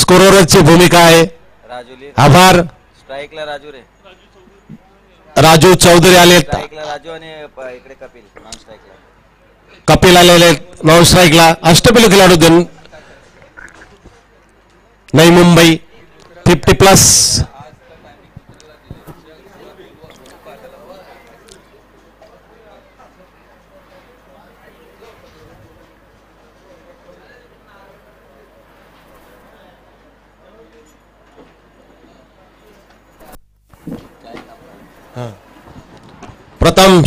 स्कोररची भूमिका आहे. आभार. स्ट्राईकला राजू रे, राजू चौधरी आले, स्ट्राईकला राजू आणि इकडे कपिल नॉन स्ट्राईकला. कपिल आलेले नॉन स्ट्राईकला. अष्टपैलू खेळाडू देऊन नवी मुंबई 50+. प्रथम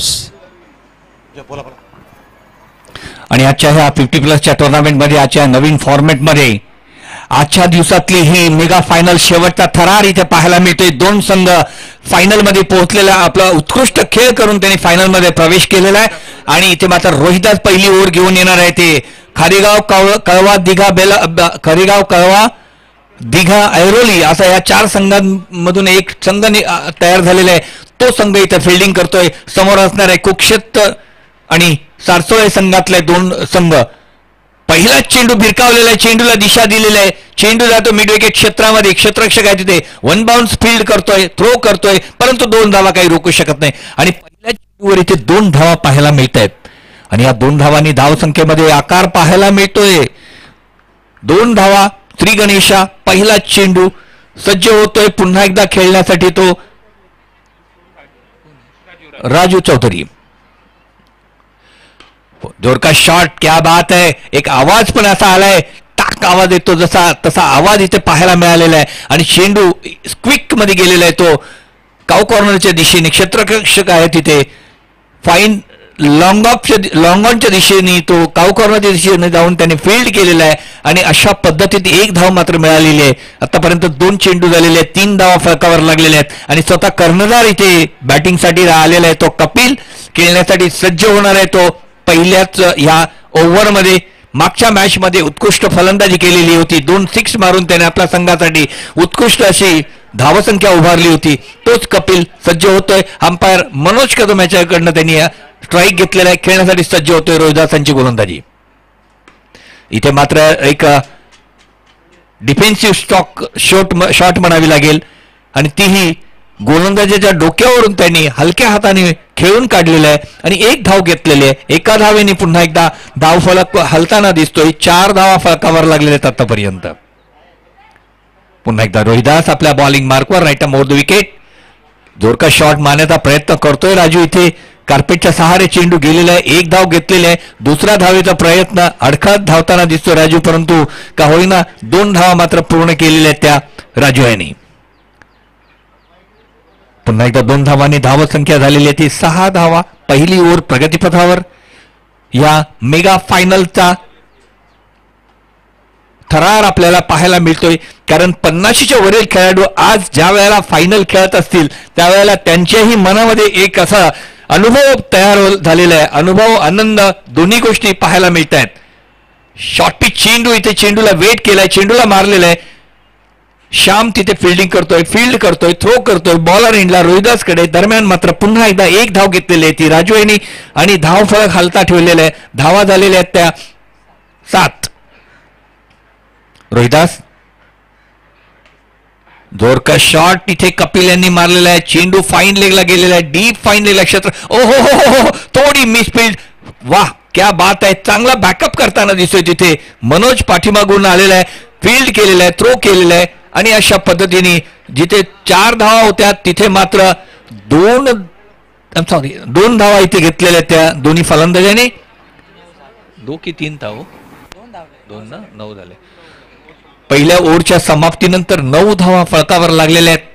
आणि आजच्या ह्या 50+ टुर्नामेंटमध्ये आजच्या नवीन फॉर्मॅटमध्ये आजच्या दिवसातली ही मेगा फायनल शेवटचा थरार इथे पाहायला मिळतोय. दोन संघ फायनलमध्ये पोहोचलेला, आपला उत्कृष्ट खेळ करून त्यांनी फायनलमध्ये प्रवेश केलेला आहे. आणि इथे मात्र रोहिदास पहिली ओव्हर घेऊन येणार आहे. ते खारेगाव कळवा दिघा ऐरोली असा या 4 संघांमधून एक संघ तयार झालेला आहे. तो संघ इथे फिल्डिंग करतोय. समोर असणार आहे कुक्षेत्र आणि सारसोळे संघातले 2 संघ. पहिलाच चेंडू भिरकावलेला आहे, चेंडूला दिशा दिलेली आहे. चेंडू जातो मिड विकेट क्षेत्रामध्ये. क्षेत्ररक्षक आहे तिथे 1 बाउन्स फील्ड करतोय, थ्रो करतोय, परंतु 2 धावा काही रोखू शकत नाही. आणि पहिल्या चेंडूवर इथे 2 धावा पाहायला मिळत आहेत. आणि या 2 धावांनी धावसंख्येमध्ये आकार पाहायला मिळतोय. 2 धावा. श्री गणेशा पहिला चेंडू सज्ज होतोय पुन्हा एकदा खेळण्यासाठी. तो राजू चौधरी. जोरका शॉट, क्या बात है. एक आवाज पण असा आलाय, टाक आवाज येतो जसा तसा आवाज इथे पाहायला मिळालेला आहे. आणि चेंडू क्विक मध्ये गेलेला आहे तो काउ कॉर्नरच्या दिशेने. क्षेत्ररक्षक आहे तिथे फाईन लॉंग ऑनच्या दिशेने तो काउ कॉर्नरच्या दिशेने जाऊन त्याने फील्ड केलेला आहे. आणि अशा पद्धतीत 1 धाव मात्र मिळालेली आहे. आतापर्यंत 2 चेंडू झालेले आहेत, 3 धावा फलकावर लागलेले आहेत. आणि स्वतः कर्णधार इथे बॅटिंगसाठी आलेला आहे. तो कपिल खेळण्यासाठी सज्ज होणार आहे. तो पहिल्याच ह्या ओव्हरमध्ये मागच्या मॅचमध्ये उत्कृष्ट फलंदाजी केलेली होती. 2 6 मारून त्याने आपल्या संघासाठी उत्कृष्ट अशी धावसंख्या उभारली होती. तोच कपिल सज्ज होतोय. अंपायर मनोज कदम याच्याकडनं त्यांनी स्ट्राईक घेतलेला आहे. खेळण्यासाठी सज्ज होतोय रोहिदासांची गोलंदाजी. इथे मात्र एक डिफेन्सिव्ह शॉट म्हणावी लागेल. आणि तीही गोलंदाजाच्या डोक्यावरून त्यांनी हलक्या हाताने खेळून काढलेलं आहे. आणि 1 धाव घेतलेली आहे. एका धावेने पुन्हा एकदा धाव फलक हलताना दिसतोय. 4 धावा फलकावर लागलेल्या आहेत आतापर्यंत. पुन्हा एकदा रोहिदास आपल्या बॉलिंग मार्कवर राईट मोर द विकेट. जोरका शॉट मारण्याचा प्रयत्न करतोय राजू. इथे कार्पेटच्या सहारे चेंडू गेलेला आहे. 1 धाव घेतलेली आहे. दुसरा धावेचा प्रयत्न अडखळत धावताना दिसतोय राजू, परंतु का होईना 2 धावा मात्र पूर्ण केलेल्या आहेत त्या राजू यांनी. पुन्हा एकदा 2 धावांनी धावसंख्या झालेली आहे ती 6 धावा. पहिली ओव्हर प्रगतीपथावर. या मेगा फायनलचा थरार आपल्याला पाहायला मिळतोय. कारण 50च्या वरील खेळाडू आज ज्या वेळेला फायनल खेळत असतील त्यावेळेला त्यांच्याही मनामध्ये एक असा अनुभव तयार झालेला आहे. अनुभव, आनंद दोन्ही गोष्टी पाहायला मिळत आहेत. शॉर्ट पिच चेंडू, इथे चेंडूला वेट केलाय, चेंडूला मारलेला आहे. श्याम तिथे फील्ड करतोय, थ्रो करतोय. बॉलर इंडला रोहिदासकडे. दरम्यान मात्र पुन्हा एकदा 1 धाव घेतलेली आहे ती राजू यांनी. आणि धाव फलक हलता ठेवलेला आहे. धावा झालेल्या आहेत त्या 7. रोहिदास जोरका शॉट तिथे कपिल यांनी मारलेला आहे. चेंडू फाईन लेगला गेलेला आहे. डीप फाईन लेगला क्षेत्र. ओहो, थोडी मिसफील्ड. वाह, क्या बात आहे. चांगला बॅकअप करताना दिसतोय तिथे मनोज पाठीमागून आलेला आहे. फील्ड केलेला आहे, थ्रो केलेला आहे. आणि अशा पद्धतीने जिथे 4 धावा होत्या तिथे मात्र 2 धावा इथे घेतलेल्या त्या दोन्ही फलंदाजांनी. 2 की 3 धाव? 2 ना, 9 झाले. पहिल्या ओव्हरच्या समाप्तीनंतर 9 धावा फलकावर लागलेल्या आहेत.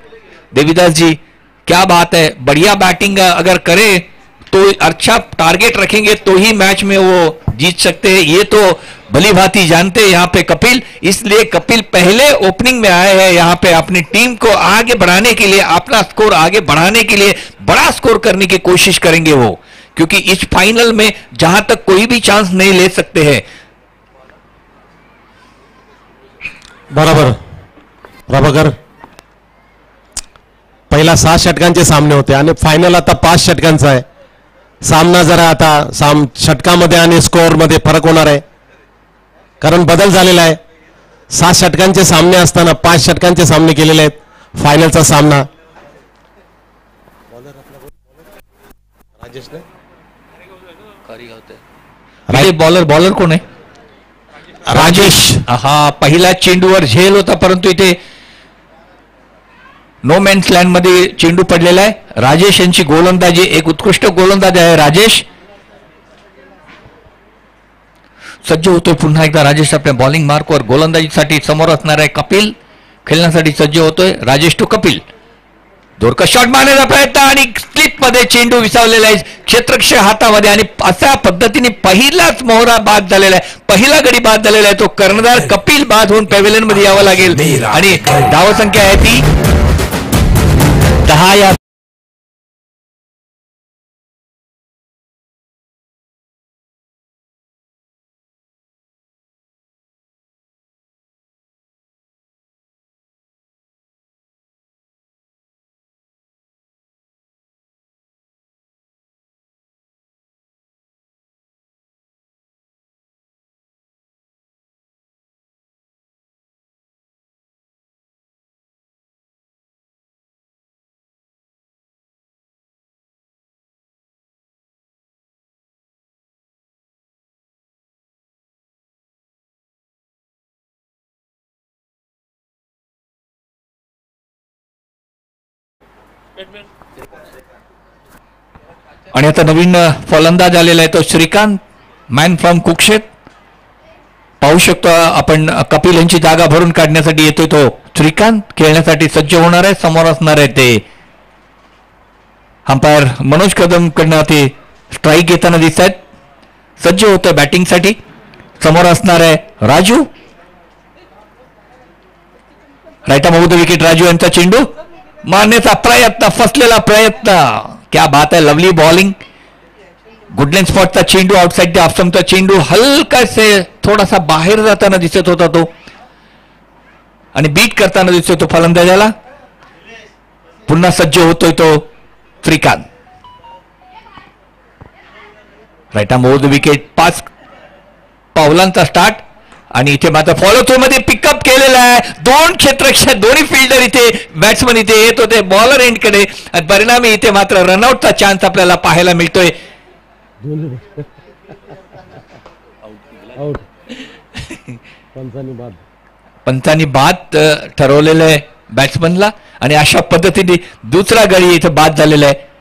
देवीदास जी, क्या बात है. बढ़िया बैटिंग अगर करे तो अच्छा टारगेट रखेंगे तो ही मैच में वो जीत सकते हैं. ये तो भली भांति जानते हैं यहाँ पे कपिल. इसलिए कपिल पहले ओपनिंग में आए हैं यहाँ पे अपनी टीम को आगे बढ़ाने के लिए, अपना स्कोर आगे बढ़ाने के लिए बड़ा स्कोर करने की कोशिश करेंगे वो, क्योंकि इस फाइनल में जहां तक कोई भी चांस नहीं ले सकते हैं. बरोबर प्रभाकर. पहिला 6 षटकांचे सामने होते आणि फायनल आता 5 षटकांचा आहे. सामना जरा आता षटकामध्ये आणि स्कोअर मध्ये फरक होणार आहे, कारण बदल झालेला आहे. 7 षटकांचे सामने असताना 5 षटकांचे सामने केलेले आहेत फायनलचा सामना. बॉलर कोण आहे? राजेश. हा पहिल्या चेंडूवर झेल होता, परंतु इथे नो मॅन्स लँड मध्ये चेंडू पडलेला आहे. राजेश यांची गोलंदाजी, एक उत्कृष्ट गोलंदाज आहे राजेश. सज्ज होतोय पुन्हा एकदा राजेश आपल्या बॉलिंग मार्कवर. गोलंदाजीसाठी समोर असणार आहे कपिल, खेळण्यासाठी सज्ज होतोय राजेश टू कपिल. दोरका शॉट मारण्याचा प्रयत्न आणि स्लिप मध्ये चेंडू विसावलेला आहे क्षेत्ररक्षक हातामध्ये, आणि अशा पद्धतीने पहिलाच मोहरा बाद झालेला आहे, पहिला गडी बाद झालेला आहे. तो कर्णधार कपिल बाद होऊन पॅव्हिलियन मध्ये यावं लागेल आणि धावसंख्या आहे ती 10 या आणि आता नवीन फलंदाज आलेला आहे तो श्रीकांत, मॅन फ्रॉम कुक्षेत. पाहू शकतो आपण कपिल यांची जागा भरून काढण्यासाठी येतोय तो श्रीकांत. खेळण्यासाठी सज्ज होणार आहे, समोर असणार आहे ते अंपायर मनोज कदम कडनं ते स्ट्राईक घेताना दिसत आहेत. सज्ज होतोय बॅटिंगसाठी, समोर असणार आहे Raju. Right arm the wicket Raju यांचा चेंडू मारण्याचा प्रयत्न, फसलेला प्रयत्न. क्या बात आहे, लवली बॉलिंग. गुडलँड स्पॉटचा चेंडू, आउटसाइड द ऑफ स्टंपचा चेंडू हलकासे थोडासा बाहेर जाताना दिसत होता तो, आणि बीट करताना दिसतोय तो फलंदाजाला. पुन्हा सज्ज होतोय तो Shrikant. Right arm the wicket, 5 पावलांचा स्टार्ट, आणि इथे मात्र फॉलो थ्रू मध्ये पिकअप केलेला आहे. 2 क्षेत्ररक्षक, दोन्ही फिल्डर इथे, बॅट्समन इथे येत होते बॉलर एंडकडे, आणि परिणामी इथे मात्र रनआउटचा चान्स आपल्याला पाहायला मिळतोय. पंचांनी बाद ठरवलेलं आहे बॅट्समनला, आणि अशा पद्धतीने दुसरा गडी इथे बाद झालेला आहे.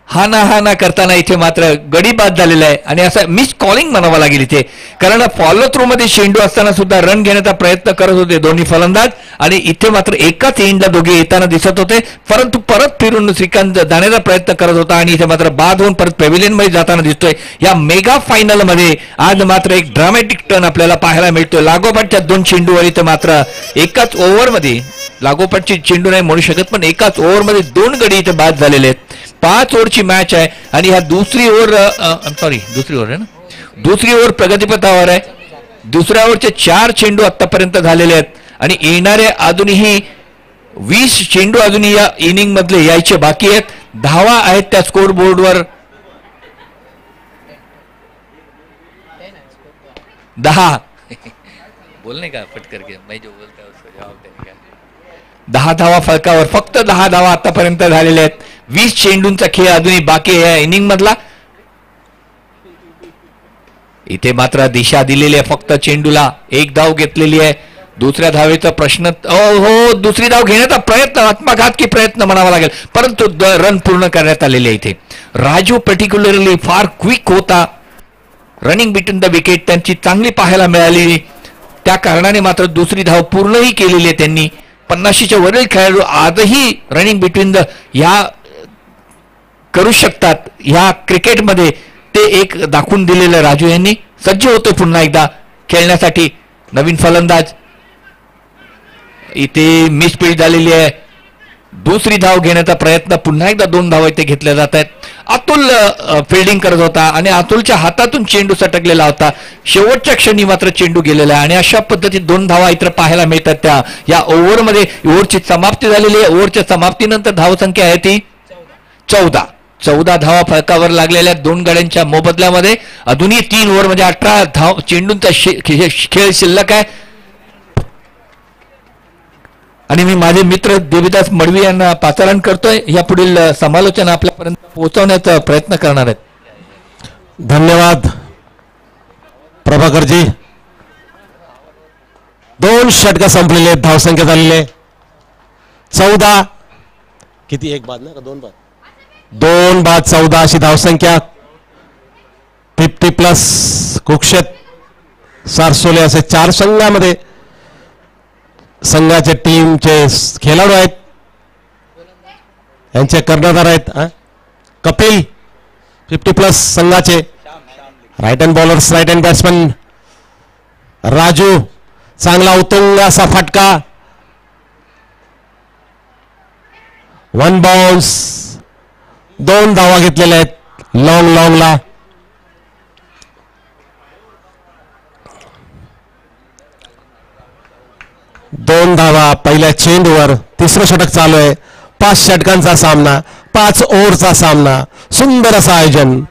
हा ना करताना इथे मात्र गडी बाद झालेला आहे, आणि असं मिस कॉलिंग म्हणावं लागेल इथे, कारण फॉलो थ्रू मध्ये चेंडू असताना सुद्धा रन घेण्याचा प्रयत्न करत होते दोन्ही फलंदाज, आणि इथे मात्र एकाच एंडला दोघे येताना दिसत होते, परंतु परत फिरून श्रीकांत जाण्याचा प्रयत्न करत होता, आणि इथे मात्र बाद होऊन परत पॅव्हिलियन मध्ये जाताना दिसतोय. या मेगा फायनल मध्ये आज मात्र एक ड्रामॅटिक टर्न आपल्याला पाहायला मिळतोय. लागोपाठच्या 2 चेंडूवर इथे मात्र एकाच ओव्हरमध्ये, लागोपाठची चेंडू नाही म्हणू शकत, पण एकाच ओव्हरमध्ये 2 गडी इथे बाद झालेले आहेत. 5 ओव्हरची मॅच आहे, आणि ह्या दुसरी ओव्हर आहे ना, दुसरी ओव्हर प्रगतीपथावर आहे. दुसऱ्या ओव्हरचे 4 चेंडू आतापर्यंत झालेले आहेत, आणि येणारे अजूनही 20 चेंडू अजूनही या इनिंग मधले यायचे बाकी आहेत. धावा आहेत त्या स्कोर बोर्डवर 10. बोलणे का पट करके मैं जो बोलता है उसको जवाब देने का. 10 धावा फलकावर, फक्त 10 धावा आतापर्यंत झालेल्या आहेत. 20 चेंडूंचा खेळ अजूनही बाकी आहे या इनिंग मधला. इथे मात्र दिशा दिलेली आहे फक्त चेंडूला. 1 धाव घेतलेली आहे. दुसऱ्या धावेचा प्रश्न, हो दुसरी धाव घेण्याचा प्रयत्न, आत्मघातकी प्रयत्न म्हणावा लागेल, परंतु रन पूर्ण करण्यात आलेले इथे. राजू पर्टिक्युलरली फार क्विक होता, रनिंग बिटवीन द विकेट त्यांची चांगली पाहायला मिळाली, त्या कारणाने मात्र दुसरी धाव पूर्णही केलेली आहे त्यांनी. 50च्या वरील खेळाडू आजही रनिंग बिटवीन द ह्या करू शकतात, ह्या क्रिकेटमध्ये ते एक दाखवून दिलेलं राजू यांनी. सज्ज होतो पुन्हा एकदा खेळण्यासाठी नवीन फलंदाज. इथे मिसफील्ड झालेली आहे. दुसरी धाव घेण्याचा प्रयत्न, पुन्हा एकदा 2 धावा इथे घेतल्या जात आहेत. अतुल फिल्डिंग करत होता आणि अतुलच्या हातातून चेंडू सटकलेला होता. शेवटच्या क्षणी मात्र चेंडू गेलेला आहे, आणि अशा पद्धतीत 2 धावा इतर पाहायला मिळतात त्या या ओव्हरमध्ये. ओव्हरची समाप्ती झालेली आहे. ओव्हरच्या समाप्तीनंतर धावसंख्या आहे ती 14 धावा फलकावर लागलेल्या 2 गड्यांच्या मोबदल्यामध्ये. अजूनही 3 ओव्हरमध्ये 18 धाव चेंडूंचा खेळ शिल्लक आहे. आणि मी माझे मित्र देवीदास मडवी यांना पाचारण करतोय. या पुढील समालोचन आपल्यापर्यंत पोहोचवण्याचा प्रयत्न करणार आहेत. धन्यवाद प्रभाकरजी. 2 षटक संपलेले, धावसंख्या झालेले 14. किती, 1 बाद ना का 2 बाद? 2 बाद 14 अशी धावसंख्या. 50+ कुक्षेत सारसोले असे 4 संघामध्ये संघाचे टीमचे खेळाडू आहेत. यांचे कर्णधार आहेत कपिल. 50+ संघाचे right hand bowlers, right hand batsman Raju. चांगला उत्तुंग असा फटका. 1 बाउन्स. 2 धावा घेतलेल्या आहेत लॉंगला. दोन धावा पहिल्या चेंडूवर. तिसरं षटक चालू आहे. 5 षटकांचा सामना, 5 ओव्हरचा सामना. सुंदर असं आयोजन.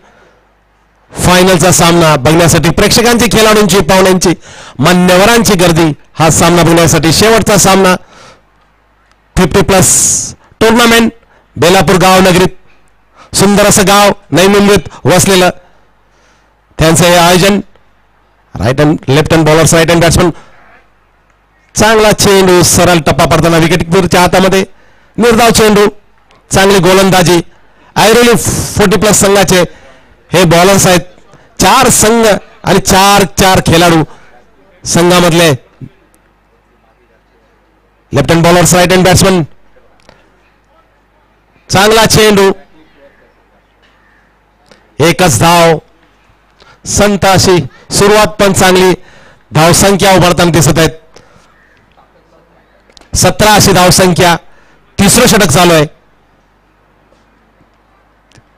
फायनलचा सामना बघण्यासाठी प्रेक्षकांची, खेळाडूंची, पाहुण्यांची, मान्यवरांची गर्दी हा सामना बघण्यासाठी. शेवटचा सामना 50+ टुर्नामेंट बेलापूर गाव नगरीत. सुंदर असं गाव नवी मुंबईत वसलेलं. त्यांचं हे आयोजन. Right hand, left hand bowlers, right hand batsman. चांगला चेंडू सरळ टप्पा पडताना विकेटकीपरच्या हातामध्ये. निर्धाव चेंडू, चांगली गोलंदाजी. ऐरोली 40+ संघाचे हे बॉलर्स आहेत. 4 संघ आणि 4 खेळाडू संघामधले. Left hand bowlers, right hand batsman. चांगला चेंडू, एकच धाव. संत अशी सुरुवात पण चांगली. धावसंख्या उभारताना दिसत आहेत. 17 अशी धावसंख्या. तिसरं षटक चालू आहे.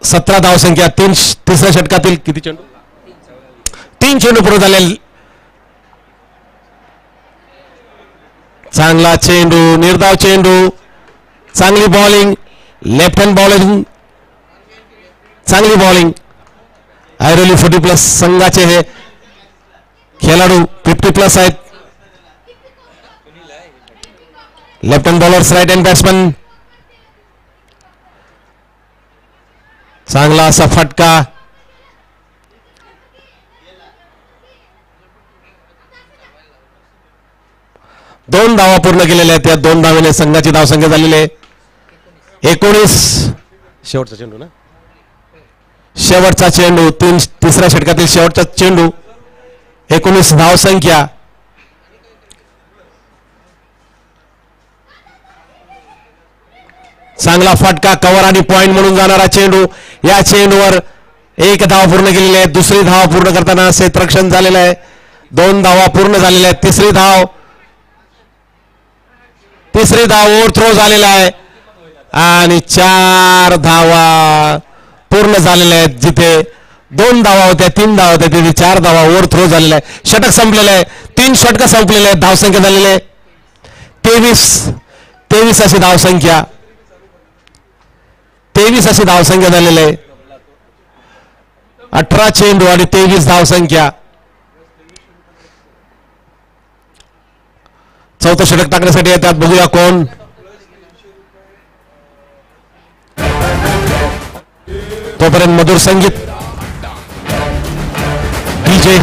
17 धावसंख्या. तिसऱ्या षटकातील किती चेंडू? 3 चेंडू पूर्ण झाले. चांगला चेंडू, निर्धाव चेंडू, चांगली बॉलिंग. लेफ्ट हँड बॉलिंग, चांगली बॉलिंग. ऐरोली 40+ संघाचे हे खेळाडू 50+ आहेत. Left hand bowlers, right hand batsman. चांगला असा फटका. दोन धावा पूर्ण केलेल्या आहेत. त्या 2 धावेने संघाची धावसंख्या झालेली आहे 19. शेवटचा चेंडू ना, शेवटचा चेंडू. तिसऱ्या षटकातील शेवटचा चेंडू. 19 धावसंख्या. चांगला फटका, कव्हर आणि पॉइंट म्हणून जाणारा चेंडू. या चेंडूवर 1 धाव पूर्ण केलेली आहे. दुसरी धाव पूर्ण करताना क्षेत्ररक्षण झालेलं आहे. 2 धावा पूर्ण झालेल्या आहेत. तिसरी धाव ओव्हर थ्रो झालेला आहे आणि 4 धावा पूर्ण झालेल्या आहेत. जिथे 2 धावा होत्या, 3 धावा होत्या, तिथे 4 धावा ओव्हर थ्रो झालेला आहे. षटक संपलेलं आहे. 3 षटक संपलेले आहेत. धावसंख्या झालेली आहे 23 अशी धावसंख्या. 23 अशी धावसंख्या झालेली आहे. 18 चेंडू आणि 23 धावसंख्या. चौथं षटक टाकण्यासाठी येतात. बघूया कोण. तोपर्यंत मधुर संगीत डीजे.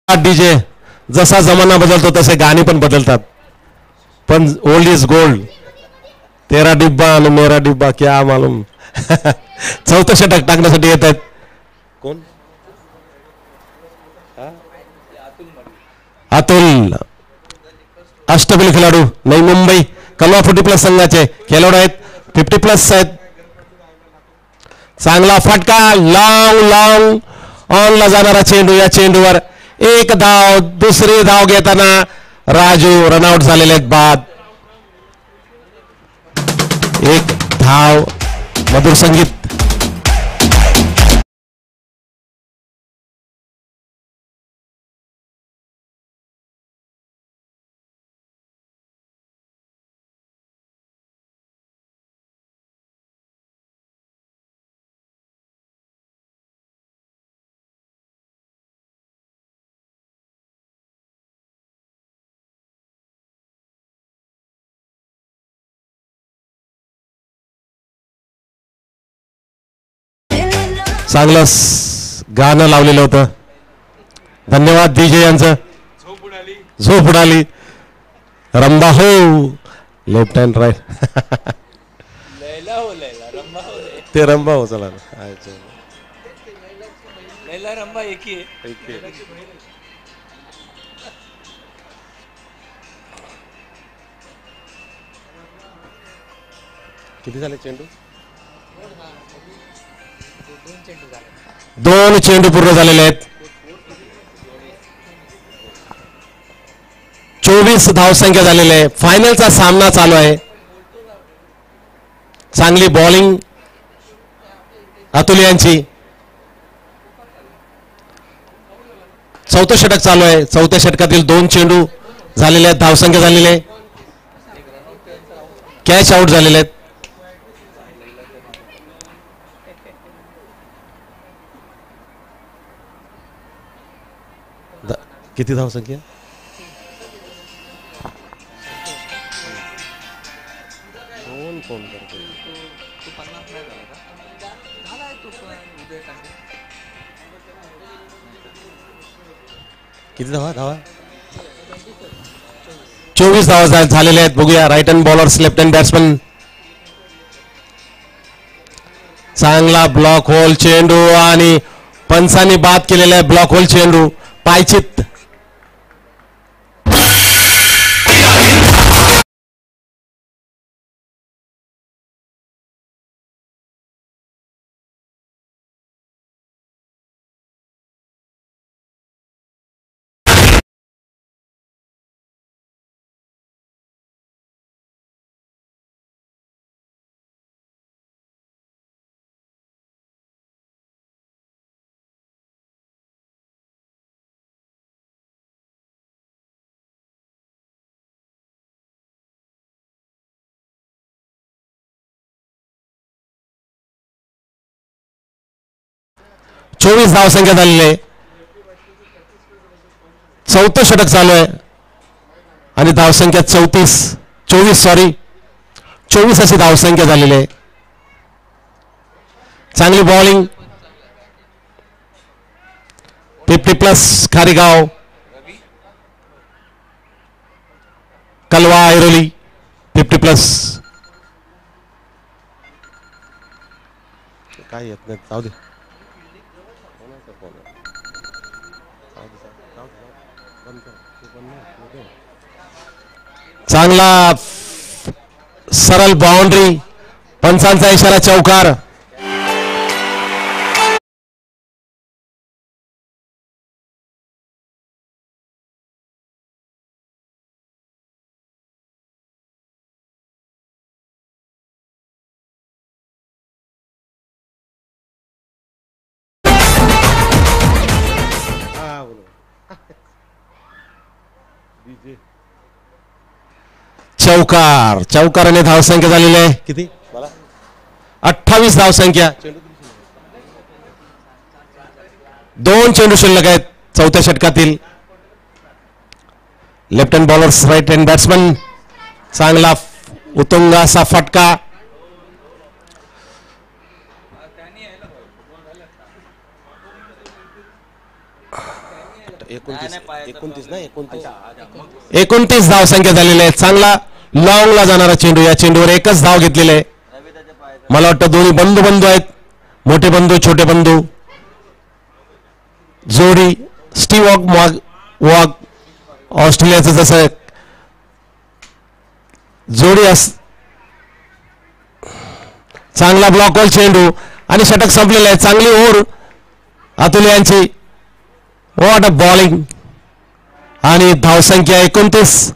डीजे. जसा जमाना बदलतो तसे गाणी पण बदलतात. पण ओल्ड इज गोल्ड. तेरा डिब्बा आणि मेरा डिब्बा क्या मालूम. चौथं षटक टाकण्यासाठी येत आहेत कोण. अतुल, अष्टबली खेळाडू नवी मुंबई. कलवा 40+ संघाचे खेळाडू आहेत, 50+ आहेत. चांगला फटका, लॉंग ऑनला जाणारा चेंडू. या चेंडूवर एक धाव, दुसरी धाव घेताना राजू रनआउट झालेले आहेत बाद. एक धाव, मधुर संगीत. चांगलं गाणं लावलेलं होतं. धन्यवाद डीजे यांचं. झोप उडाली. रंबा हो, लेफ्ट हँड राईट. ते रंबा हो. चला रंबा एक ही किती झाले चेंडू? 2 चेंडू पूर्ण झालेले आहेत. 24 धावसंख्या झालेली आहे. फायनलचा सामना चालू आहे. चांगली बॉलिंग अतुल यांची. चौथं षटक चालू आहे. चौथ्या षटकातील 2 चेंडू झालेले आहेत. धावसंख्या झालेली आहे. कॅच आउट झालेले आहेत. किती धावसंख्या? फोन करतो. किती धावा? 24 धावा झालेले आहेत. बघूया right hand bowlers, left hand batsman. चांगला ब्लॉक होल चेंडू आणि पंचांनी बाद केलेला आहे. ब्लॉक होल चेंडू पायचित. चोवीस धावसंख्या झालेली आहे. चौथं षटक चालू आहे आणि धावसंख्या 24 अशी धावसंख्या झालेली आहे. चांगली बॉलिंग. 50+ खारीगाव, कलवा ऐरोली 50+. काय येत नाही, जाऊ दे. चांगला सरळ बाउंड्री. पंचांचा इशारा चौकार. चौकाराने धावसंख्या झालेली आहे. किती? 28 धावसंख्या. 2 चेंडू शिल्लक आहेत चौथ्या षटकातील. Left hand bowlers, right hand batsman. चांगला उत्तुंग असा फटका. एकोणतीस धावसंख्या झालेली आहे. चांगला लॉंगला जाणारा चेंडू. या चेंडूवर एकच धाव घेतलेले आहे. मला वाटतं दोन्ही बंधू आहेत. मोठे बंधू, छोटे बंधू. जोडी स्टीव्ह वॉग ऑस्ट्रेलियाचं जसं जोडी चांगला ब्लॉक होल चेंडू आणि षटक संपलेलं आहे. चांगली ओव्हर अतुल यांची. What a bowling. आणि धावसंख्या 29.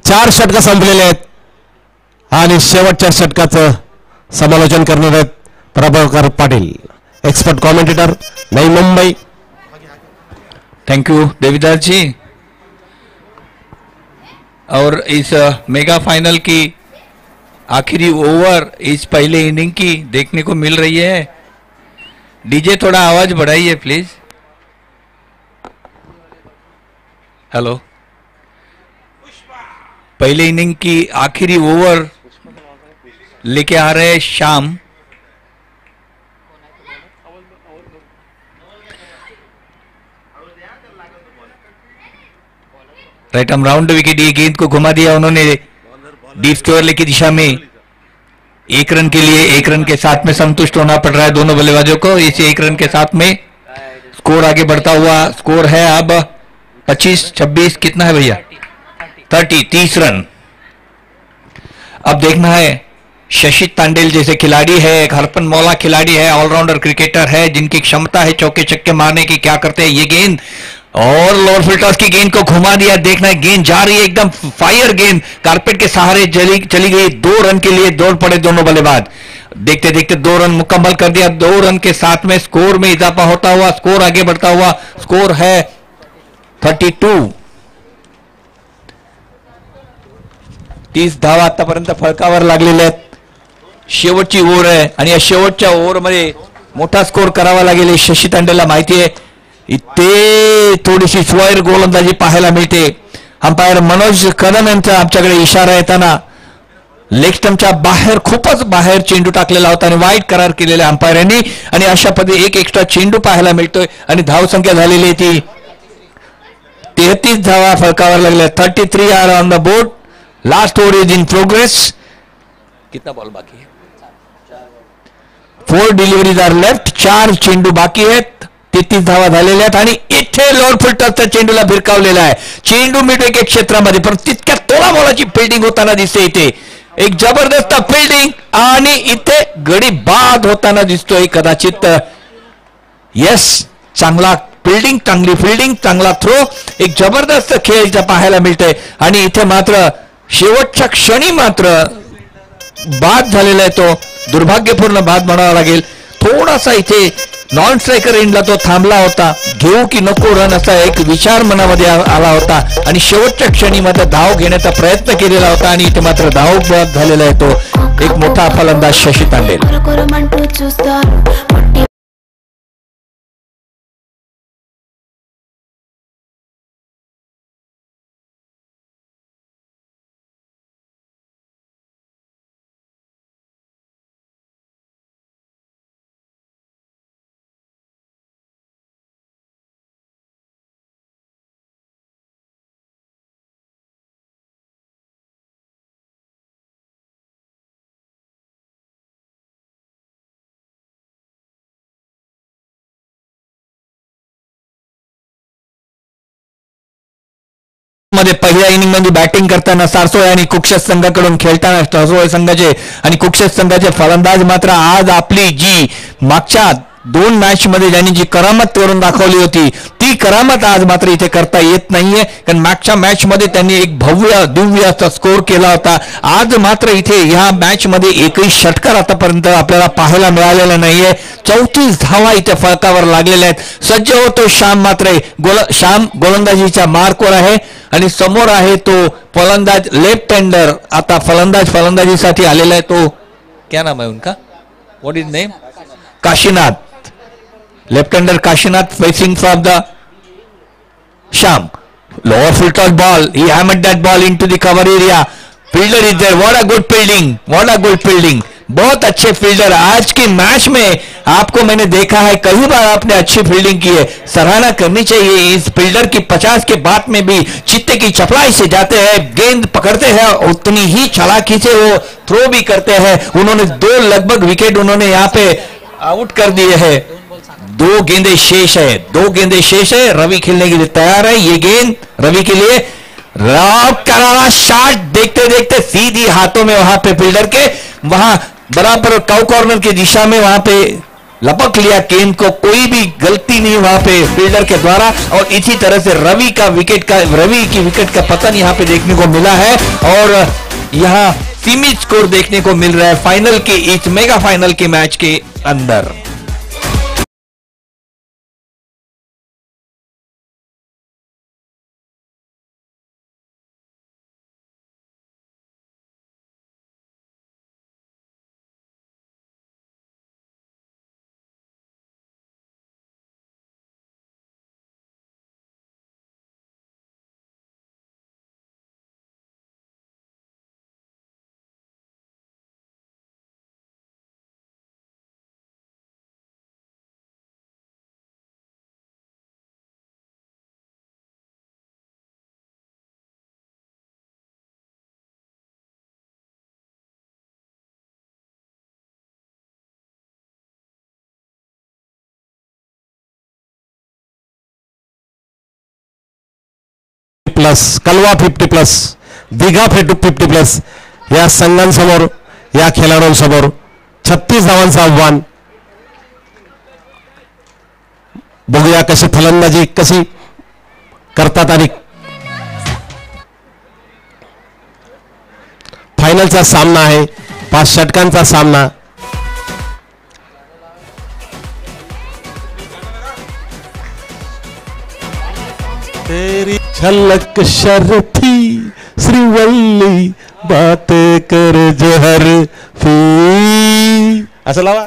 4 षटकं संपलेले आहेत आणि शेवटच्या षटकाचं समालोचन करणार आहेत प्रभाकर पाटील, एक्सपर्ट कमेंटेटर, नई मुंबई. थैंक यू देविदास जी. और इस मेगा फाइनल की आखिरी ओवर इस पहले इनिंग की देखने को मिल रही है. डीजे थोड़ा आवाज बढ़ाइए प्लीज. हेलो. पहले इनिंग की आखिरी ओवर लेके आ रहे शाम. राइट हम राउंड विकेट, ये गेंद को घुमा दिया उन्होंने डीप स्क्वायर की दिशा में. 1 रन के लिए 1 रन के साथ में संतुष्ट होना पड़ रहा है दोनों बल्लेबाजों को. इस 1 रन के साथ में स्कोर आगे बढ़ता हुआ स्कोर है अब 25-26 कितना है भैया? 30 रन. अब देखना है शशि तांडेल जैसे खिलाड़ी है, एक हरपन मौला खिलाड़ी है, ऑलराउंडर क्रिकेटर है जिनकी क्षमता है चौके छक्के मारने की. क्या करते हैं ये गेंद और लोअर फुल टॉस की गेंद को घुमा दिया. देखना है गेंद जा रही है एकदम फायर गेंद कारपेट के सहारे चली गई. 2 रन के लिए दौड़ पड़े दोनों बल्लेबाज. देखते देखते 2 रन मुकम्मल कर दिया. 2 रन के साथ में स्कोर में इजाफा होता हुआ स्कोर आगे बढ़ता हुआ स्कोर है 32. 30 धावा आतापर्यंत फळकावर लागलेल्या आहेत. शेवटची ओव्हर आहे आणि या शेवटच्या ओव्हरमध्ये मोठा स्कोर करावा लागेल शशी तांडेला माहिती आहे. इथे थोडीशी स्वैर गोलंदाजी पाहायला मिळते. अंपायर मनोज कदम यांचा आमच्याकडे इशारा येताना लेग स्टंपच्या बाहेर खूपच बाहेर चेंडू टाकलेला होता आणि वाईट करार केलेल्या अंपायरांनी आणि अशा पद्धतीने एक एक्स्ट्रा चेंडू पाहायला मिळतोय आणि धावसंख्या झालेली आहे ती 33 धावा फळकावर लागल्या. 33 are on the board. Last over is in progress. कितना बॉल बाकी है? 4 डिलिव्हरीज आर लेफ्ट. 4 चेंडू बाकी आहेत. 33 धावा झालेल्या आहेत आणि इथे लोअर फुल टॉसचा चेंडूला भिरकावलेला आहे. चेंडू मिड विकेट क्षेत्रामध्ये पण तितक्या तोलामोलाची फिल्डिंग होताना दिसते. इथे एक जबरदस्त फिल्डिंग आणि इथे गडी बाद होताना दिसतोय कदाचित. यस, चांगला फिल्डिंग, चांगली फिल्डिंग, चांगला थ्रो, एक जबरदस्त खेळ इथे पाहायला मिळतोय आणि इथे मात्र शेवटच्या क्षणी मात्र बाद झालेला आहे. तो दुर्भाग्यपूर्ण बाद म्हणावा लागेल. थोडासा इथे नॉन स्ट्रायकर एंडला तो थांबला होता. घेऊ की नको रन असा एक विचार मनामध्ये आला होता आणि शेवटच्या क्षणी मात्र धाव घेण्याचा प्रयत्न केलेला होता आणि इथे मात्र धाव बाद झालेला आहे तो एक मोठा फलंदाज शशी तांडेल. मध्ये पहिल्या इनिंग मध्ये बॅटिंग करताना सारसोळे आणि कुक्षस संघाकडून खेळताना सारसोळे संघाचे आणि कुक्षस संघाचे फलंदाज मात्र आज आपली जी मागच्या 2 मॅच मध्ये ज्यांनी जी करामत करून दाखवली होती ती करामत आज मात्र इथे करता येत नाहीये. कारण मागच्या मॅच मध्ये त्यांनी एक भव्य दिव्य असा स्कोर केला होता. आज मात्र इथे ह्या मॅच मध्ये एकही षटकार आतापर्यंत आपल्याला पाहायला मिळालेला नाहीये. 34 धावा इथे फळकावर लागलेल्या आहेत. सज्ज होतो श्याम मात्र श्याम गोलंदाजीच्या मार्कवर आहे आणि समोर आहे तो फलंदाज लेफ्ट हँडर. आता फलंदाजीसाठी आलेला आहे तो क्या नाम है उनका, what is name, Kashinath. Left hander Kashinath facing from the Shyam. Lower full toss ball, he hammered that ball into the cover area. Fielder is there. What a good fielding, what a good fielding. बहुत अच्छे fielder आज की match में आपको मैंने देखा है. कई बार आपने अच्छी फील्डिंग की है, सराहना करनी चाहिए इस फील्डर की. 50 के बाद में भी चित्ते की चपलाई से जाते हैं, गेंद पकड़ते हैं, उतनी ही चालाकी से वो थ्रो भी करते हैं. उन्होंने 2 लगभग विकेट उन्होंने यहाँ पे आउट कर दिए हैं. 2 गेंदें शेष है, 2 गेंदें शेष है. रवि खेलने के लिए तैयार है. ये गेंद रवि के लिए रॉक करारा शॉट देखते देखते सीधी हाथों में वहां पे फील्डर के, वहां बराबर काउ कॉर्नर की दिशा में वहां पे लपक लिया केन को, कोई भी गलती नहीं वहां पे फील्डर के द्वारा। और इसी तरह से रवि की विकेट का पतन यहां पे देखने को मिला है और यहां सीमित स्कोर देखने को मिल रहा है फाइनल के, इस मेगा फाइनल के मैच के अंदर। प्लस, कलवा 50+, दिघा 50+, या संघांसमोर, या खेळाडूंसमोर 36 धावांचं आव्हान. बघूया कशी फलंदाजी कशी करतात आणि फायनलचा सामना आहे, 5 षटकांचा सामना. तेरी झलक शर्फी श्रीवल्ली बातें कर जहर फी, असं लावा.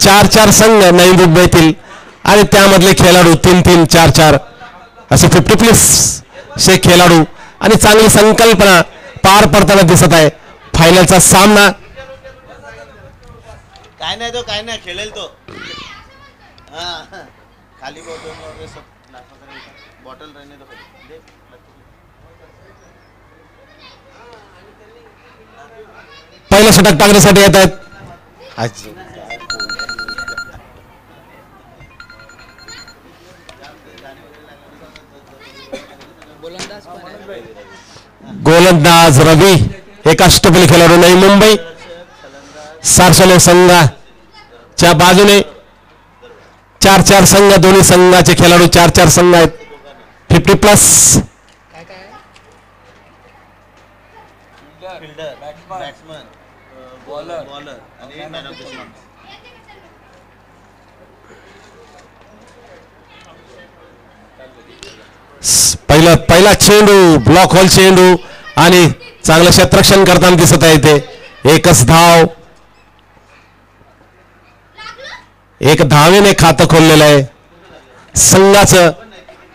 चार संघ नवी मुंबईतील आणि त्यामधले खेळाडू 3-3, 4-4 असे 50+ खेळाडू आणि चांगली संकल्पना पार पडताना दिसत आहे. फायनलचा सामना काय नाही तो काय नाही खेळेल तो हाँ खाली बॉटल सब बॉटल रहने दो खाली पहिलं षटक टाकण्यासाठी येत आहेत गोलंदाज रवी एक अष्टपैलू खेळाडू नवी मुंबई सारसोले संघाच्या बाजूने 4-4 संघ दोन्ही संघाचे खेळाडू 4-4 संघ आहेत 50+ फिल्डर बॅट्समन बॉलर आणि मॅन ऑफ द सीरीज पहिला चेंडू ब्लॉक होल चेंडू आणि चांगलं क्षेत्ररक्षण करताना दिसत आहे ते एकच धाव एक धावेने खातं खोललेलं आहे संघाचं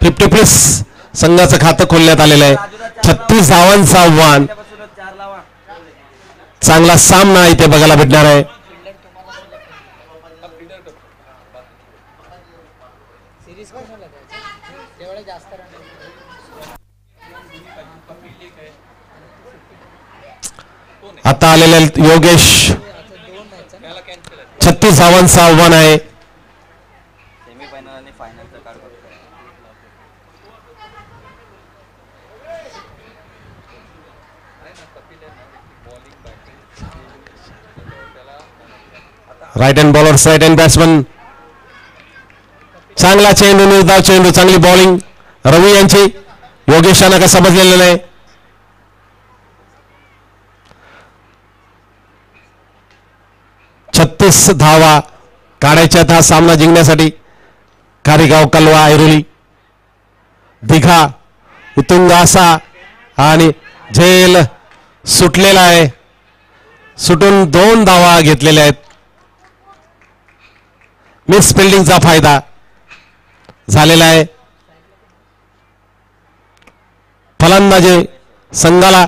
50+ संघाचं खातं खोलण्यात आलेलं आहे 36 धावांचं आव्हान चांगला सामना इथे बघायला भेटणार आहे आता आलेले योगेश 36 धावांचं आव्हान आहे सेमीफायनल आणि फायनलचा कार्ड बघतो right hand bowler right hand batsman चांगला चेंडू निर्धाव चेंडू चांगली बॉलिंग रवी यांची योगेशांना का समजलेलं नाही 36 धावा काढायच्यात हा सामना जिंकण्यासाठी कारेगाव कलवा ऐरोली दिघा उतुंग असा आणि झेल सुटलेला आहे सुटून 2 धावा घेतलेल्या आहेत मिस फिल्डिंगचा फायदा झालेला आहे फलंदाजी संघाला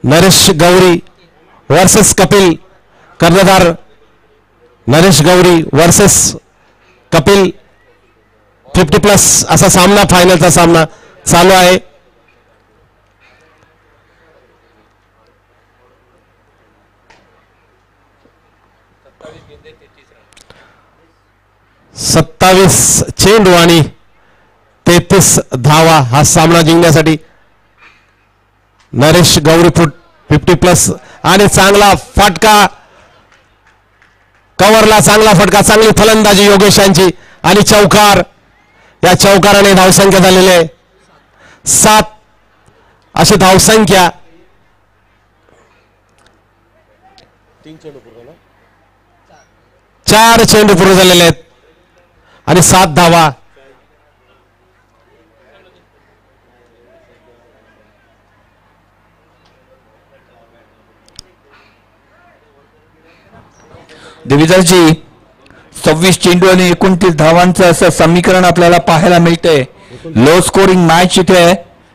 नरेश गौरी वर्सेस कपिल कर्णधार नरेश गौरी वर्सेस कपिल 50+ असा सामना फायनलचा सामना चालू आहे सत्तावीस चेंडू आणि 33 धावा हा सामना जिंकण्यासाठी नरेश गौरी 50+ आणि चांगला फटका कव्हरला चांगला फटका चांगली फलंदाजी योगेशांची आणि चौकार या चौकाराने धावसंख्या झालेली आहे 7 अशी धावसंख्या 4 चेंडू पूर्ण झालेले आहेत आणि 7 धावा देवीदासजी 26 चेंडू आणि 29 धावांचं असं समीकरण आपल्याला पाहायला मिळतंय लो स्कोरिंग मॅच इथे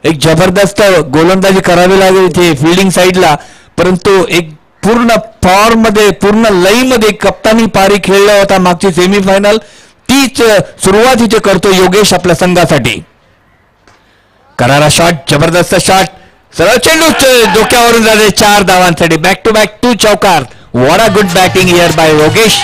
एक जबरदस्त गोलंदाजी करावी लागेल इथे फिल्डिंग साईडला परंतु एक पूर्ण फॉर्म मध्ये पूर्ण लई मध्ये कप्तानी पारी खेळला होता मागची सेमीफायनल तीच सुरुवात इथे करतो योगेश आपल्या संघासाठी करारा शॉट जबरदस्त शॉट सरळ चेंडू डोक्यावरून जाते 4 धावांसाठी बॅक टू बॅक 2 चौकार What a good batting here by Yogesh.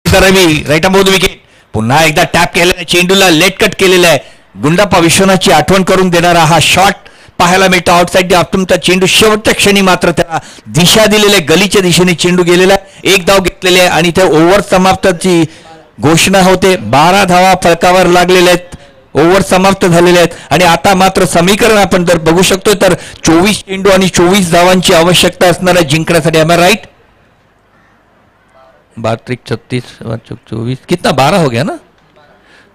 Ravi right about wicket पुन्हा एकदा टॅप केलेला चेंडूला लेट कट केलेला आहे गुंडाप्पा विश्वनाथची आठवण करून देणारा हा शॉट पाहायला मिळतो आउटसाइड ऑप्टमचा चेंडू शेवटच्या क्षणी मात्र त्याला दिशा दिलेल्या गलीच्या दिशेने चेंडू गेलेला एक धाव घेतलेले आहे आणि ते ओव्हर समाप्तीची घोषणा होते 12 धावा फलकावर लागलेल्या आहेत ओव्हर समाप्त झालेले आहेत आणि आता मात्र समीकरण आपण जर बघू शकतो तर 24 चेंडू आणि 24 धावांची आवश्यकता असणार आहे जिंकण्यासाठी एम आय राईट 32 36 24 कितना 12 हो गया ना.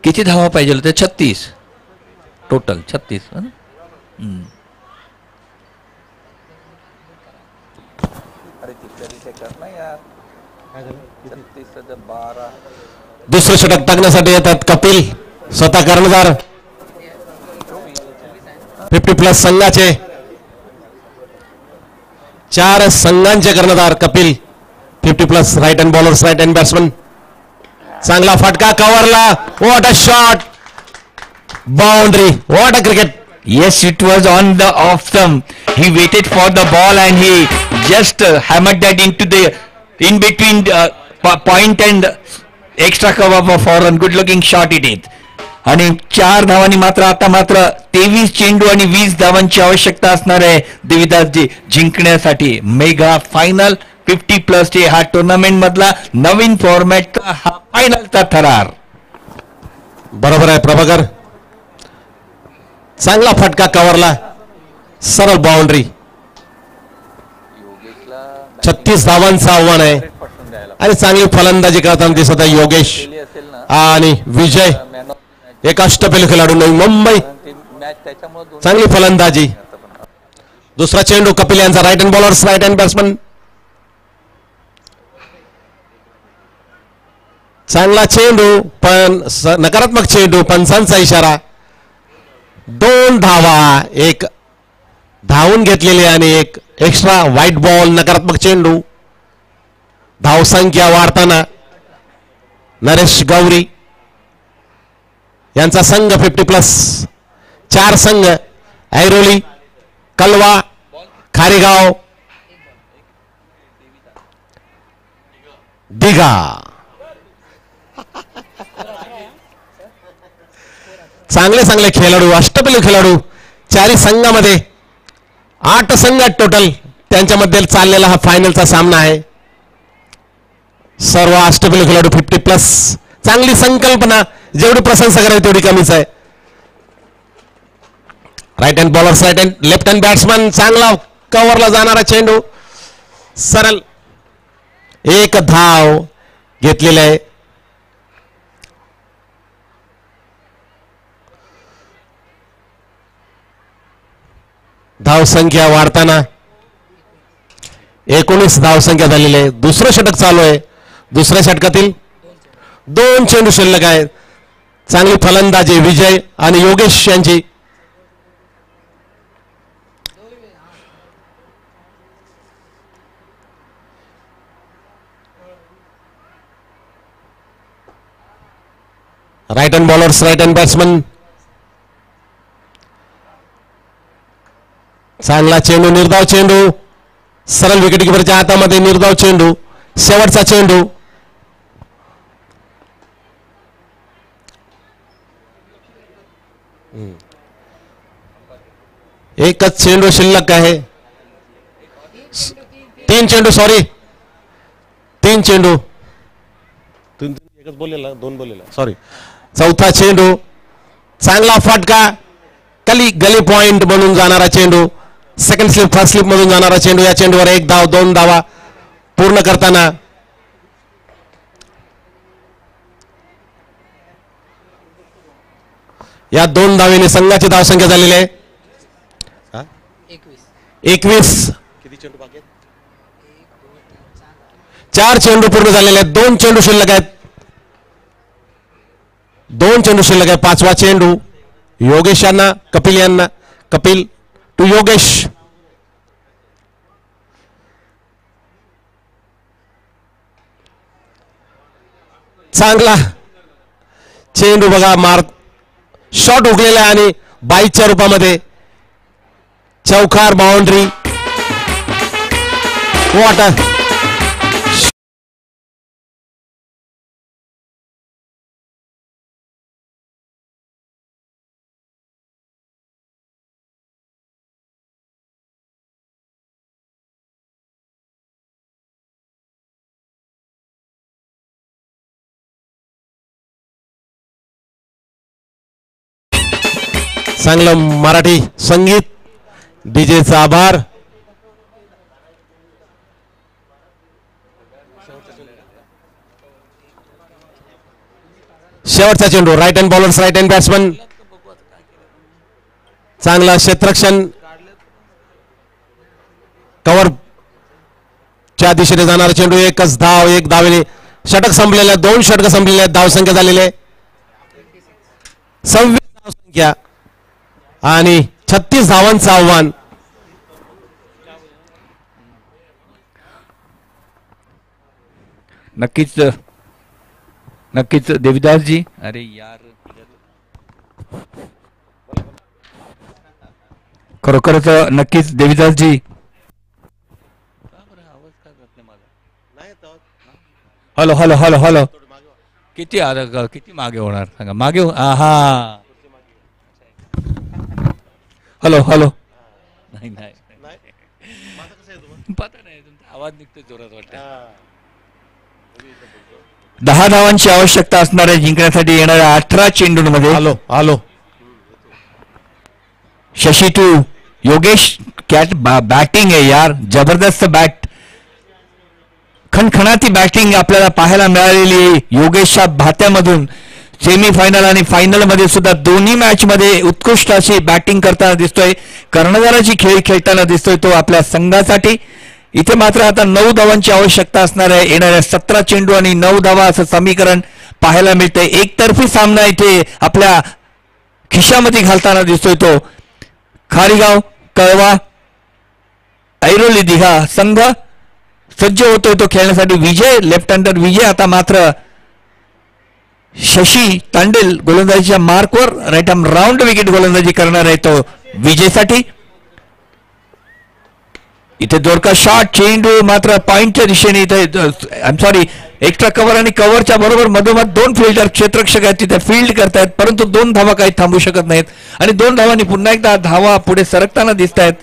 किती धावा पाहिजे होते 36 टोटल 36 है ना. अरे तिथे करना यार 36 12 दुसरं षटक टाकण्यासाठी येतात कपिल स्वतः कर्णधार 50+ संघाचे 4 संघांचे कर्णधार Kapil 50+ right hand bowlers right hand batsman. चांगला फटका कव्हरला. What a shot. Boundary. What a cricket. Yes, it was on the off stump. He waited for the ball and he just hammered that into the in between point and extra cover for a good looking shot it is. आणि 4 धावांनी मात्र आता मात्र 23 चेंडू आणि 20 धावांची आवश्यकता असणार आहे देवीदासजी जिंकण्यासाठी. मेगा फायनल 50+ हा टुर्नामेंट मधला नवीन फॉर्मॅटचा हा फायनलचा थरार. बरोबर आहे प्रभाकर. चांगला फटका कव्हरला. सरळ बाउंड्री. 36 धावांचं आव्हान आहे आणि चांगली फलंदाजी करताना दिसत आहे योगेश आणि विजय. एक अष्टपैलू खेळाडू नवी मुंबई. चांगली फलंदाजी. दुसरा चेंडू कपिल यांचा right hand bowlers right hand batsman. चांगला चेंडू पण नकारात्मक चेंडू. पंचांचा इशारा. 2 धावा. एक धावून घेतलेले आणि एक एक्स्ट्रा व्हाईट बॉल. नकारात्मक चेंडू. धावसंख्या वाढताना नरेश गौरी यांचा संघ 50+. 4 संघ ऐरोली कलवा खारेगाव दिघा. चांगले खेळाडू अष्टपैलू खेळाडू 4 संघामध्ये 8 संघ आहेत टोटल. त्यांच्यामध्ये चाललेला हा फायनलचा सामना आहे. सर्व अष्टपैलू खेळाडू 50+. चांगली संकल्पना. जेवढी प्रशंसा करावी तेवढी कमीच आहे. Right hand bowlers right hand left hand batsman. चांगला कव्हरला जाणारा चेंडू. सरळ. एक धाव घेतलेला आहे. धावसंख्या वाढताना 19 धावसंख्या झालेली आहे. दुसरं षटक चालू आहे. दुसऱ्या षटकातील 2 चेंडू शिल्लक आहेत. चांगली फलंदाजी विजय आणि योगेश यांची. Right hand bowlers right hand batsman. चांगला चेंडू. निर्धाव चेंडू. सरळ विकेट किपरच्या हातामध्ये निर्धाव चेंडू. शेवटचा चेंडू. एकच चेंडू शिल्लक आहे. 3 चेंडू. सॉरी 3 चेंडू. एकच बोललेला 2 बोललेला सॉरी. चौथा चेंडू. चांगला फटका. गली पॉइंट म्हणून जाणारा चेंडू. सेकंड स्लिप फर्स्ट स्लिप मधून जाणारा चेंडू. या चेंडूवर 1 धाव 2 धावा पूर्ण करताना या 2 धावेने संघाची धावसंख्या झालेली आहे 21. किती चेंडू बाकी आहेत? 4 चेंडू पूर्ण झालेले आहेत. 2 चेंडू शिल्लक आहेत. 2 चेंडू शिल्लक आहे. 5वा चेंडू योगेश यांना कपिल यांना. कपिल टू योगेश. चांगला चेंडू बघा. शॉट उकलेला आहे आणि बाईच्या रूपामध्ये चौकार बाउंड्री. वॉटर चांगलं मराठी संगीत. डीजेचा आभार. शेवटचा चेंडू right hand bowlers right hand batsman चांगला क्षेत्ररक्षण कव्हर च्या दिशेने जाणारा चेंडू एकच धाव एक धावेने षटक संपलेले 2 षटक संपलेले आहेत धावसंख्या झालेले 26 धावसंख्या आणि 36 धावांचं आव्हान नक्कीच नक्कीच देविदासजी अरे यार खरोखरच नक्कीच देविदासजी हॅलो हॅलो हॅलो हॅलो किती किती मागे होणार सांगा मागे हा हॅलो हॅलो नाही नाही पता नाही तुमचा आवाज निघतो जोरात वाटतं 10 धावांची आवश्यकता असणाऱ्या जिंकण्यासाठी येणाऱ्या 18 चेंडूंमध्ये आलो शशी टू योगेश कॅट बॅटिंग आहे यार जबरदस्त बॅट खणखणाती बॅटिंग आपल्याला पाहायला मिळालेली आहे योगेशच्या भात्यामधून सेमीफायनल आणि फायनल मध्ये सुद्धा दोन्ही मॅच मध्ये उत्कृष्ट अशी बॅटिंग करताना दिसतोय कर्णधाराची खेळ खेळताना दिसतोय तो आपल्या संघासाठी इथे मात्र आता 9 धावांची आवश्यकता असणार आहे येणाऱ्या 17 चेंडू आणि 9 धावा असं समीकरण पाहायला मिळतंय एकतर्फी सामना इथे आपल्या खिशामध्ये घालताना दिसतोय तो खारीगाव कळवा ऐरोली दिघा संघ सज्ज होतोय तो खेळण्यासाठी विजय लेफ्ट हँडर विजय आता मात्र शशी तांडेल गोलंदाजीच्या मार्कवर राईट आर्म राऊंड विकेट गोलंदाजी करणार आहे तो विजयसाठी इथे जोरका शॉट चेंडू मात्र पॉइंटच्या दिशेने इथे I am sorry extra cover आणि कव्हरच्या बरोबर मधोमध 2 फिल्डर क्षेत्ररक्षक आहेत तिथे फील्ड करतायत परंतु 2 धावा काही थांबू शकत नाहीत आणि 2 धावांनी पुन्हा एकदा धावा पुढे सरकताना दिसत आहेत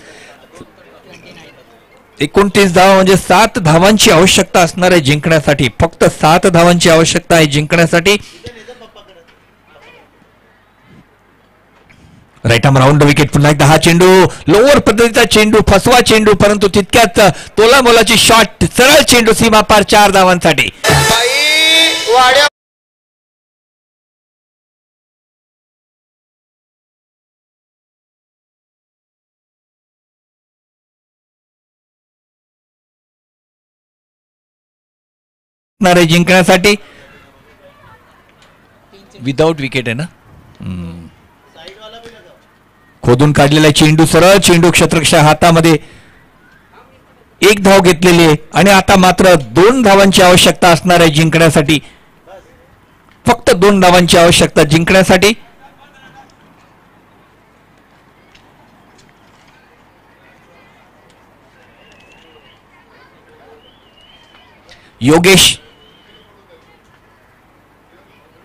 29 धावा म्हणजे 7 धावांची आवश्यकता असणार आहे जिंकण्यासाठी फक्त 7 धावांची आवश्यकता आहे जिंकण्यासाठी राईट आर्म राऊंड विकेट पुन्हा एकदा हा चेंडू लोअर पद्धतीचा चेंडू फसवा चेंडू परंतु तितक्याच तोलामोलाची शॉट सरळ चेंडू सीमा पार 4 धावांसाठी जिंकण्यासाठी विदाउट विकेट आहे ना खोदून काढलेला चेंडू सरळ चेंडू क्षेत्ररक्षक हातामध्ये 1 धाव घेतलेली आहे आणि आता मात्र 2 धावांची आवश्यकता असणार आहे जिंकण्यासाठी फक्त 2 धावांची आवश्यकता जिंकण्यासाठी योगेश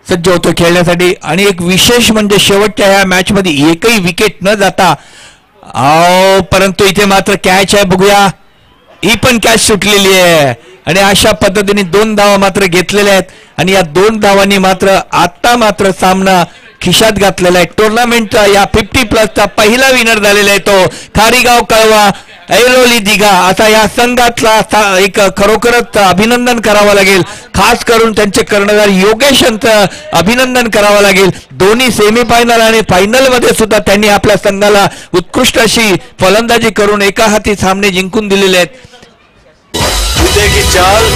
सज्ज होतो खेळण्यासाठी आणि एक विशेष म्हणजे शेवटच्या ह्या मॅच मध्ये एकही विकेट न जाता परंतु इथे मात्र कॅच आहे बघूया ही पण कॅच सुटलेली आहे आणि अशा पद्धतीने 2 धावा मात्र घेतलेल्या आहेत आणि या 2 धावांनी मात्र आता मात्र सामना खिशात घातलेला आहे टुर्नामेंटचा या 50+ पहिला विनर झालेला आहे तो खारीगाव कळवा ऐरोली दिघा असा या संघातला एक खरोखरच अभिनंदन करावं लागेल खास करून त्यांचे कर्णधार योगेश यांचं अभिनंदन करावं लागेल दोन्ही सेमीफायनल आणि फायनल मध्ये सुद्धा त्यांनी आपल्या संघाला उत्कृष्ट अशी फलंदाजी करून एका हाती सामने जिंकून दिलेले आहेत की चाल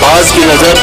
बाज की नजर